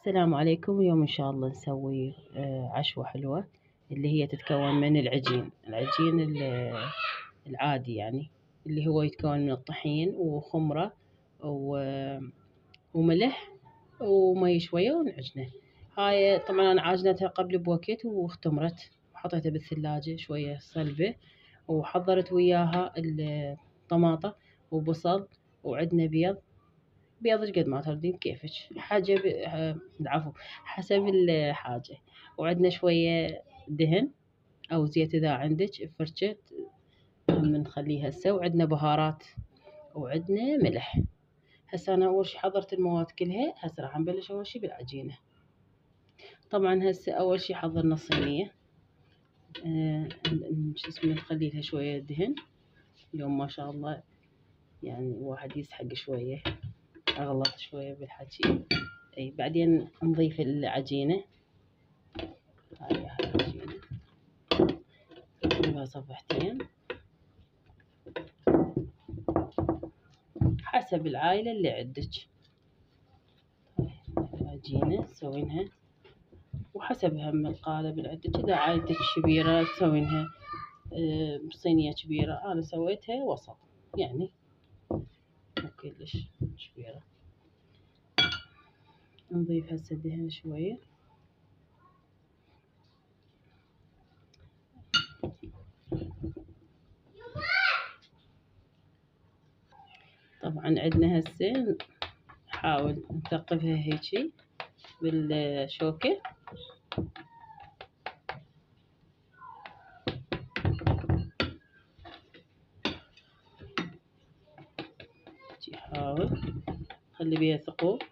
السلام عليكم. اليوم إن شاء الله نسوي عشوة حلوة اللي هي تتكون من العجين العادي، يعني اللي هو يتكون من الطحين وخمرة وملح ومي شوية ونعجنه. هاي طبعا أنا عاجنتها قبل بوقت واختمرت وحطيتها بالثلاجة شوية صلبة، وحضرت وياها الطماطة وبصل، وعدنا بيض قد ما تردين كيفك حاجة العفو حسب الحاجة. وعندنا شوية دهن أو زيت إذا عندك فرشة بنخليها هسه. وعندنا بهارات وعندنا ملح. هسه أنا أول شي حضرت المواد كلها. هسه راح نبلش أول شي بالعجينة. طبعا هسه أول شي حضرنا الصينية، شو اسمه نخليلها شوية دهن. اليوم ما شاء الله يعني واحد يسحق شوية، أغلط شوية بالحكي. اي بعدين نضيف العجينة. هاي العجينة نضيفها صفحتين حسب العائلة اللي عندك. العجينة تسوينها وحسب هم القالب اللي عندك. إذا عائلتك كبيرة تسوينها بصينية كبيرة. أنا سويتها وسط، يعني مو كلش كبيرة. نضيف هسه دهن شوية. طبعا عندنا هسه نحاول نثقفها هيجي بالشوكة. حاول خلي بيها ثقوب.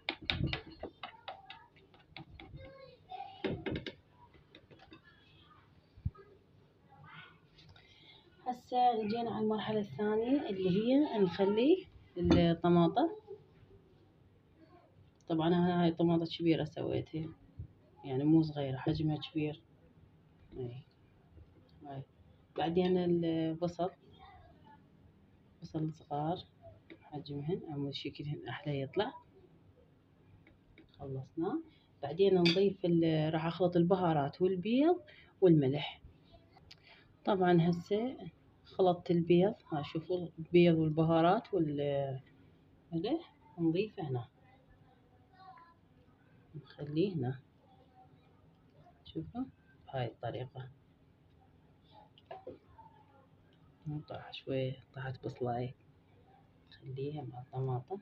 هسه جينا على المرحلة الثانية اللي هي نخلي الطماطة. طبعا هاي طماطة كبيرة سويتها، يعني مو صغيرة، حجمها كبير. هاي بعدين البصل، بصل صغار حجمهن أو شكلهن أحلى يطلع. خلصنا. بعدين نضيف راح أخلط البهارات والبيض والملح. طبعا هسه خلطت البيض. ها شوفوا البيض والبهارات والملح نضيفه هنا، نخليه هنا. شوفوا بهاي الطريقة. نطرح شوية، طحت بصلاية نخليها مع الطماطم.